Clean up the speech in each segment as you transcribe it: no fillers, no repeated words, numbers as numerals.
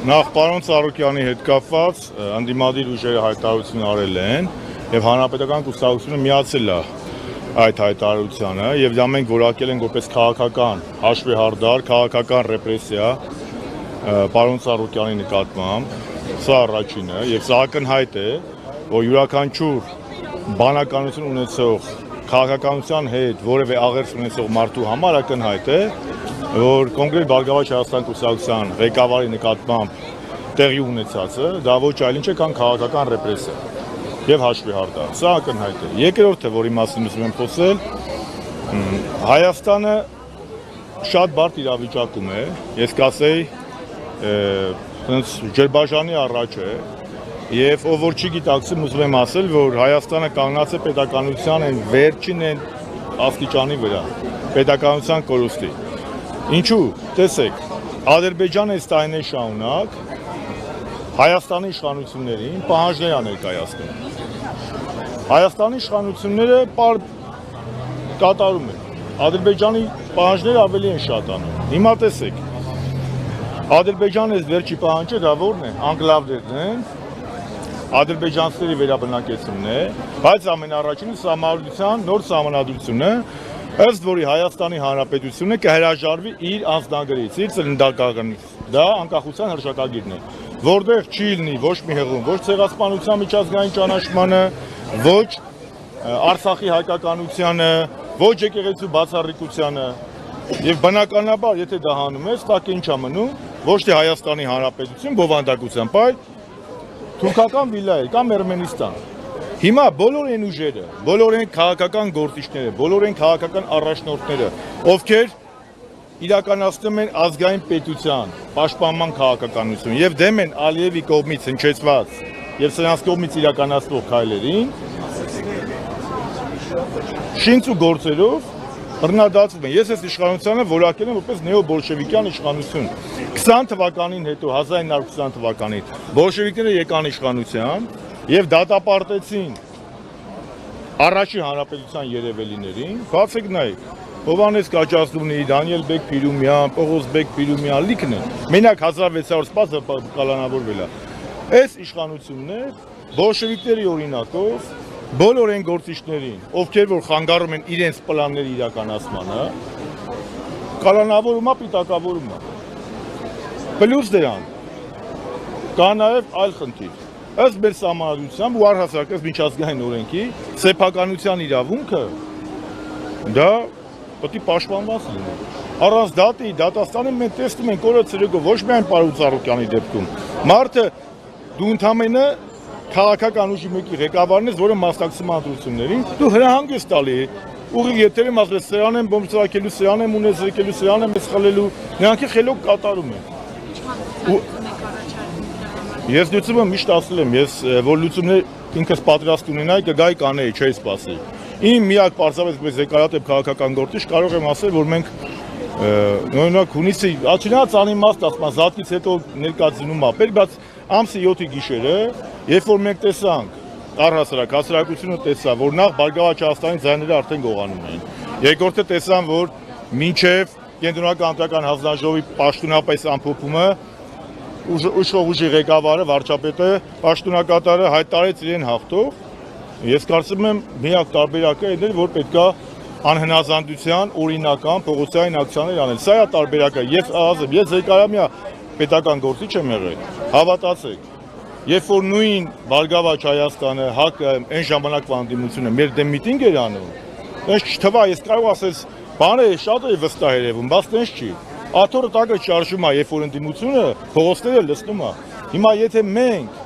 Նախ պարոն Ծառուկյանի հետ կապված ընդդիմադիր ուժերը հայտարարություն արել են եւ հանրապետական կուսակցությունը միացել է այդ հայտարարությանը եւ դա մենք որակել ենք որպես քաղաքական հաշվեհարդար, քաղաքական ռեպրեսիա պարոն Ծառուկյանի նկատմամբ։ Սա առաջինը եւ սա ակնհայտ է, որ յուրաքանչյուր բանականություն ունեցող քաղաքականության հետ որևէ աղերս ունեցող մարդու համար ակնհայտ է, որ կոնկրետ Բարգավաճ Հայաստան կուսակցության ղեկավարի նկատմամբ տեղի ունեցածը դա ոչ այլ ինչ է, քան քաղաքական ռեպրեսիա եւ հաշվեհարդար։ Սա ակնհայտ է։ Երկրորդը, որի մասին ուզում եմ խոսել, Հայաստանը շատ բարդ իրավիճակում է, ես կասեի, ջրբաժանի առաջ է, եւ ով որ չի գիտակցում, ուզում եմ ասել, որ Հայաստանը կանգնած է պետականության այն վերջին աստիճանի վրա, պետականության կորուստի։ Ինչու, տեսեք, Ադրբեջանը այս տարիներ շարունակ Հայաստանի իշխանություններին պահանջներ է ներկայացնում։ Հայաստանի իշխանությունները կատարում են։ Ադրբեջանի պահանջները ավելի են շատանում։ Հիմա տեսեք, Ադրբեջանը այս վերջի պահանջը դա որն է, անկլավներն են, ադրբեջանցիների վերաբնակեցումն է, բայց ամենառաջինը սահմանադրության նոր սահմանադրությունը, ըստ որի Հայաստանի Հանրապետությունը կհրաժարվի իր անձնագրից, իր ծննդակարգից, դա անկախության հռչակագիրն է, որտեղ չի լինի ոչ մի հեղում, ոչ ցեղասպանության միջազգային ճանաչմանը, ոչ Արցախի հայկականությանը, ոչ եկեղեցու բացառիկությանը, եւ բնականաբար, եթե դա հանում ես, տակ ինչ է մնում, ոչ թե Հայաստանի Հանրապետություն բովանդակությամբ, այլ թուրքական վիլայել կամ Էրմենիստան։ Հիմա բոլոր այն ուժերը, բոլոր այն քաղաքական գործիչները, բոլոր այն քաղաքական առաջնորդները, ովքեր իրականացնում են ազգային պետության պաշտպանման քաղաքականություն եւ դեմ են Ալիևի կողմից հնչեցված եւ սրանց կողմից իրականացվող քայլերին, շինց ու գործերով բռնադատվում են։ Ես այս իշխանությանը որակել եմ որպես նեոբոլշևիկյան իշխանություն։ 20 թվականին հետո 1920 թվականին բոլշևիկները եկան իշխանության եւ դատապարտեցին առաջին հանրապետության երևելիներին, բացեք նայեք, Հովհաննես Քաչասունի, Դանիել Բեկ Փիրումյան, Պողոս Բեկ Փիրումյան լիքն են։ Մենակ 1600 սպասը կալանավորվել է։ Այս իշխանություններ բոլշևիկների օրինակով բոլոր այն գործիչներին, ովքեր որ խանգարում են իրենց պլանների իրականացմանը, կալանավորում է, պիտակավորում է։ Պլյուս դրան կա նաև այլ խնդիր։ Ըստ մեր սահմանադրությամբ ու առհասարակ ըստ միջազգային օրենքի սեփականության իրավունքը դա պետք է պաշտպանված լինի։ Առանց դատի, դատաստանը մենք տեսնում ենք օրը ցերեկով ոչ միայն պարոն Ծառուկյանի դեպքում, մարդը դու ընդամենը քաղաքական ուժի մեկի ղեկավարն ես, որը մասնակցում է ընտրություններին, դու հրահանգ ես տալի, ուղիղ եթերում ասում ես սրան եմ բոմբ ծրակելու, սրան եմ ունես եկելու, սրան եմ սխալելու, նրանք խելոք կատարում են։ Ես լուծումը միշտ ասել եմ, ես որ լուծումներ ինքս պատրաստ ունենայի, կգայի կանեի, չէի սպասի։ Իմ միակ պարզապես որպես ղեկավար քաղաքական գործիչ կարող եմ ասել, որ մենք օրինակ հունիսի աչինած անիմաստ ասում, զատկից հետո ներկայացնում ապեր, բայց ամսի 7-ի գիշերը, երբ որ մենք տեսանք, առհասարակ հասարակությունը տեսա, որ նախ Բարգավաճ Հայաստանի ձայները արդեն գողանում են։ Երկրորդը տեսան, որ մինչև Կենտրոնական անձնական հանձնաժողովի պաշտոնապես ամփոփումը ուժեղ ուժի ղեկավարը, վարչապետը, պաշտոնակատարը հայտարարեց իրեն հաղթող։ Ես կարծում եմ միակ տարբերակը այն է, որ պետքա անհնազանդության օրինական փողոցային ակցիաներ անել։ Սա է տարբերակը։ Ես երկարամյա պետական գործիչ եմ եղել։ Հավատացեք, երբ որ նույն Բարգավաճ Հայաստանը, ՀԱԿ-ը, այն ժամանակվա ընդդիմությունը մեր դեմ միտինգ էր անում, այնց չթվա, ես կարող ասես, բաները շատ է վստահ երևում, բայց այնց չի։ Աթոռը տակը շարժում է, երբ որ ընդդիմությունը փողոցները լցնում է։ Հիմա եթե մենք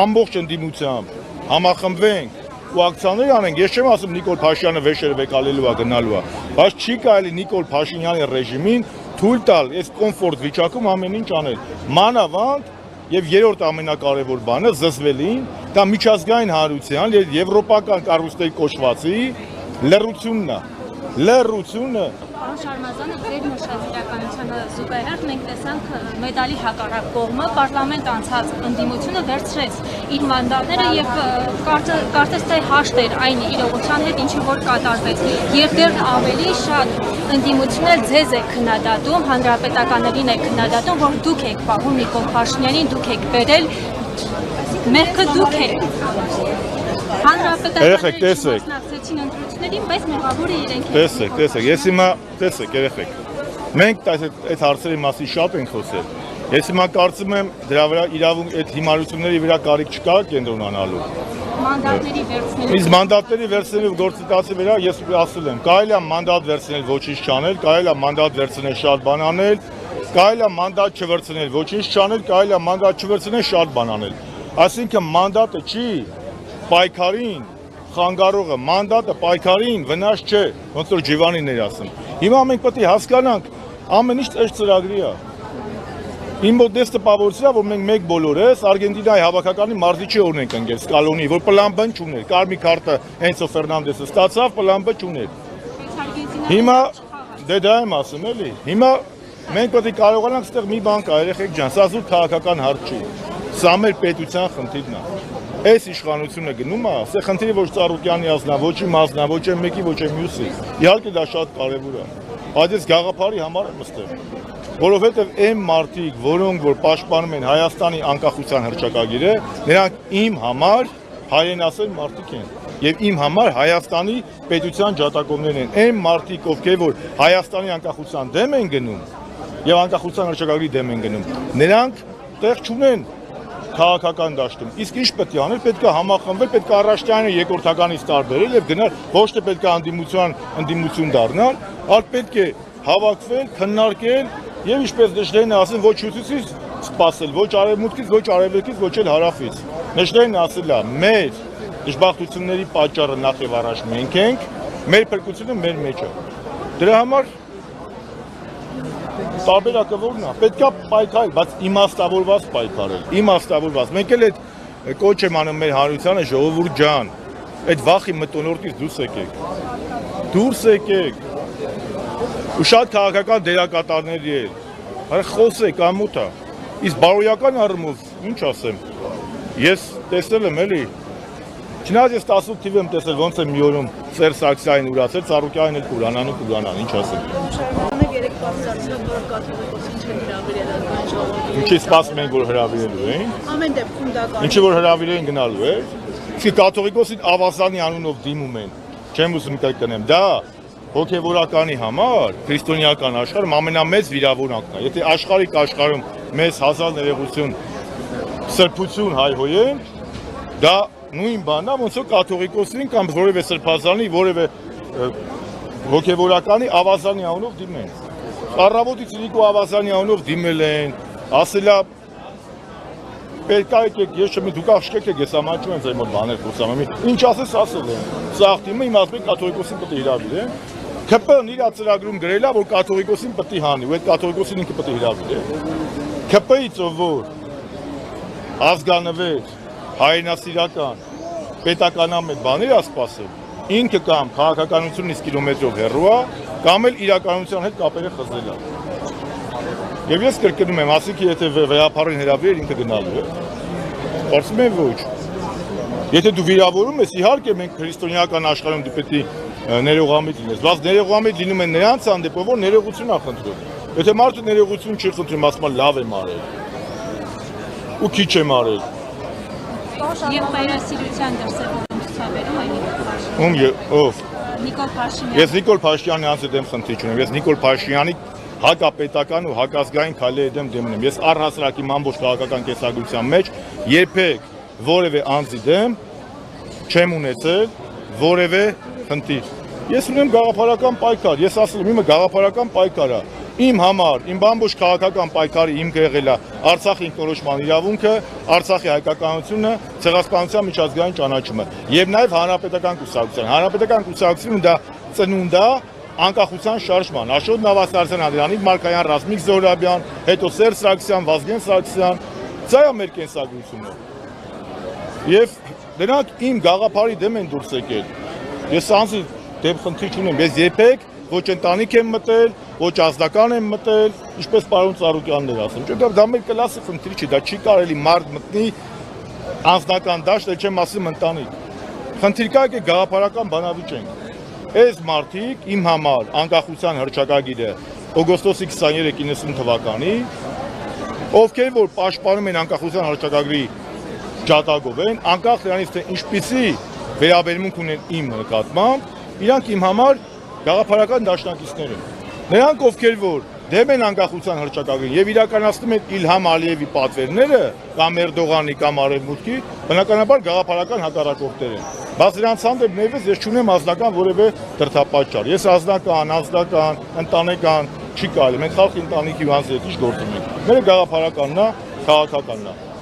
ամբողջ ընդդիմությամբ համախմբվենք ու ակցիաներ անենք, ես չեմ ասում Նիկոլ Փաշինյանը վեշերը վեկալելու է, գնալու է, բայց չի կարելի Նիկոլ Փաշինյանի ռեժիմին թույլ տալ այս կոմֆորտ վիճակում ամեն ինչ անել։ Մանավանդ եւ երրորդ ամենակարևոր բանը զզվելին, դա միջազգային հանրության եւ եվրոպական կառույցների կոչվածի լռությունն է։ Լռությունը Պարոն Շարմազանը, ձեր նշած իրականությանը զուգահեռ մենք տեսանք մեդալի հակառակ կողմը պարլամենտ անցած ընդդիմությունը վերցրեց իր մանդատները եւ կարծես թե հաշտ էր այն իրողության հետ, ինչի որ կատարվեց։ Եվ դեռ ավելի շատ ընդդիմությունը ձեզ է քննադատում, հանրապետականներին է քննադատում, որ դուք եք պահում Նիկոլ Փաշինյանին, դուք եք բերել, մեղքը դուք եք։ Երեխեք, տեսեք։ Բայց մեղավորը իրենք են։ Տեսեք, ես հիմա տեսեք, երեխեք։ Մենք այդ հարցերի մասին շատ ենք խոսել։ Ես հիմա կարծում եմ դրա վրա իրավունք այդ հիմարությունների վրա կարիք չկա կենտրոնանալու։ Մանդատների վերցնելու։ Իսկ մանդատների վերցնելու գործընթացի վրա ես ասել եմ, կարելի է մանդատ վերցնել ոչինչ չանել, կարելի է մանդատ վերցնել շատ բան անել, կարելի է մանդատ չվերցնել ոչինչ չանել, կարելի է մանդատ չվերցնել շատ բան անել։ Այսինքն մանդատը չի պայքարին խանգարողը, մանդատը պայքարին վնաս չէ, ոնց որ Ջիվանին էր ասում։ Հիմա մենք պետք է հասկանանք, ամեն ինչ ըստ ծրագրի է։ Իմ մոտ դες տպավորությունն է, որ մենք մեկ բոլորս Արգենտինայի հավաքականի մարզիչի օրն ենք ընկել Սկալոնի, որ պլան B չուներ, կարմիր քարտը Էնցո Ֆերնանդեսը ստացավ, պլան B չուներ։ Հիմա դա եմ ասում էլի։ Հիմա մենք պետք է կարողանանք այդտեղ մի բան կա, երեխեք ջան, սա զուտ քաղաքական հարց չի։ Սա մեր պետության խնդիրն է։ Այս իշխանությունը գնում է, սա խնդիրը ոչ Ծառուկյանի ազնա, ոչ իմ ազնա, ոչ եմ մեկի, ոչ եմ մյուսի։ Իհարկե դա շատ կարևոր է։ Բայց ես գաղափարի համար եմ ստեղ։ Որովհետև այն մարդիկ, որոնք որ պաշտպանում են Հայաստանի անկախության հռչակագիրը, նրանք իմ համար հայրենասեր մարդիկ են եւ իմ համար Հայաստանի պետության ջատագովներն են։ Այն մարդիկ, ովքեր որ Հայաստանի անկախության դեմ են գնում եւ անկախության հռչակագրի դեմ են գնում, նրանք տեղ չունեն քաղաքական դաշտում։ Իսկ ինչ պետք է անել, պետք է համախմբվել, պետք է առաջնայինը երկրորդականից տարբերել եւ գնալ ոչ թե պետք է ընդդիմություն դառնալ, այլ պետք է հավաքվել, քննարկել եւ ինչպես Նեշտերինը ասել, ոչ հյուսիսից սպասել, ոչ արևմուտքից, ոչ արևելքից, ոչ էլ հարավից։ Նեշտերինը ասել է, մեր դժբախտությունների պատճառը նախ եւ առաջ մենք ենք, մեր փրկությունը մեր մեջ է։ Դրա համար տարբերակը որն է, պետք է պայքարել, բայց իմաստավորված պայքարել, իմաստավորված։ Մենք էլ այդ կոչ եմ անում մեր հանրությանը, ժողովուրդ ջան, այդ վախի մթնոլորտից դուրս եկեք։ Ու շատ քաղաքական դերակատարների էլ, խոսեք, ամոթ է։ Իսկ բարոյական առումով, ինչ ասեմ, ես տեսել եմ էլի, չնայած ես 18 թիվ եմ տեսել, ոնց եմ մի օրում Սերժ Սարգսյանին ուրացել, Ծառուկյանին էլ կուրանան, ինչ ասեմ։ Ինչի սպասում ենք, որ հրավիրելու էին։ Ամեն դեպքում դա կա։ Ինչի որ հրավիրեն գնալու է։ Իսկ կաթողիկոսին Ավազանի անունով դիմում են։ Չեմ ուզում կրկնեմ, դա հոգևորականի համար քրիստոնեական աշխարհում ամենամեծ վիրավորանքն է։ Եթե աշխարհում մեզ հազար ներողություն, սրբություն հայհոյեն, դա նույն բանն է, ոնց որ կաթողիկոսին կամ որևէ սրբազանի, որևէ հոգևորականի Ավազանի անունով դիմեն։ Առավոտից Նիկո Ավազանի անունով դիմել են, ասել է պետք է եկեք, ես չեմ դուք աղջիկ եք, ես ամաչում եմ ձեր մոտ բաներ խոսամ, ինչ ասես ասել են։ Սաղ դիմը իմ ասում է կաթողիկոսին պետք է հրավիրեն։ ՔՊ-ն իր ծրագրում գրել է, որ կաթողիկոսին պետք է հանի, ու այդ կաթողիկոսին ինքը պետք է հրավիրեն։ ՔՊ-ից ով որ ազգանվեր, հայրենասիրական, պետականամետ բաներ է սպասել, ինքը կամ քաղաքականությունից կիլոմետրով հեռու է, կամ էլ իրականության հետ կապերը խզել է։ Եվ ես կրկնում եմ, ասինքն եթե վեհապարին հրավիրեր ինքը գնալու է։ Կարծում եմ ոչ։ Եթե դու վիրավորում ես, իհարկե մենք քրիստոնեական աշխարհում դու պետք է ներողամիտ լինես, բայց ներողամիտ լինում են նրանց հանդեպ, որ ներողություն է խնդրում։ Եթե մարդը ներողություն չի խնդրում, ասում է լավ եմ արել։ Ու քիչ եմ արել։ Եվ հայրենասիրության դրսևորում ցուցաբերում է ով։ Նիկոլ Փաշինյանը։ Ես Նիկոլ Փաշինյանի անձը դեմ խնդիր չունեմ։ Ես Նիկոլ Փաշինյանի հակապետական ու հակազգային քայլերի դեմ դեմ եմ։ Ես առհասարակ իմ ամբողջ քաղաքական կեսագրության մեջ երբեք որևէ անձի դեմ չեմ ունեցել որևէ խնդիր։ Ես ունեմ գաղափարական պայքար։ Ես ասել եմ, իմը գաղափարական պայքար է։ Իմ համար, իմ ամբողջ քաղաքական պայքարի հիմքը եղել է Արցախի ինքնորոշման իրավունքը, Արցախի հայկականությունը, ցեղասպանության միջազգային ճանաչումը եւ նաեւ հանրապետական կուսակցության։ Հանրապետական կուսակցությունը դա ծնունդ է անկախության շարժման։ Աշոտ Նավասարսյան, Անդրանիկ Մարկարյան, Ռազմիկ Զոհրաբյան, հետո Սերժ Սարգսյան, Վազգեն Սարգսյան, դա է մեր կենսագրությունը։ Եվ դրանք իմ գաղափարի դեմ են դուրս եկել։ Ես անձի դեմ խնդիր չունեմ, ես երբեք ոչ ընտանիք են մտել, ոչ ազնական են մտել, ինչպես պարոն Ծառուկյանն էր ասում։ Չէ՞ դա մեր կլասի խնդիր չի, դա չի կարելի մարդ մտնի անձնական դաշտ, չեմ ասում ընտանիք։ Խնդիր կա է գաղափարական բանավիճենք։ Այս մարդիկ իմ համար անկախության հռչակագիրը օգոստոսի 23-90 թվականի, ովքեր որ պաշտպանում են անկախության հռչակագրի ջատագով են, անկախ նրանից թե ինչպիսի վերաբերմունք ունեն իմ նկատմամբ, իրանք իմ համար գաղափարական դաշնակիցներ են։ Նրանք ովքեր որ դեմ են անկախության հռչակագրին եւ իրականացնում են Իլհամ Ալիևի պատվերները կամ Էրդողանի կամ Արևմուտքի, բնականաբար գաղափարական հակառակորդներ են։ Բայց նրանց հանդեպ նույնպես ես չունեմ ազնական որևէ դրդապատճառ։ Ես ազնական, ընտանեկան չի կարելի։ Մենք խալխի ընտանիքի վանձ հետ ինչ գործում ենք։ Մեր գաղափարականն է, քաղաքականն է։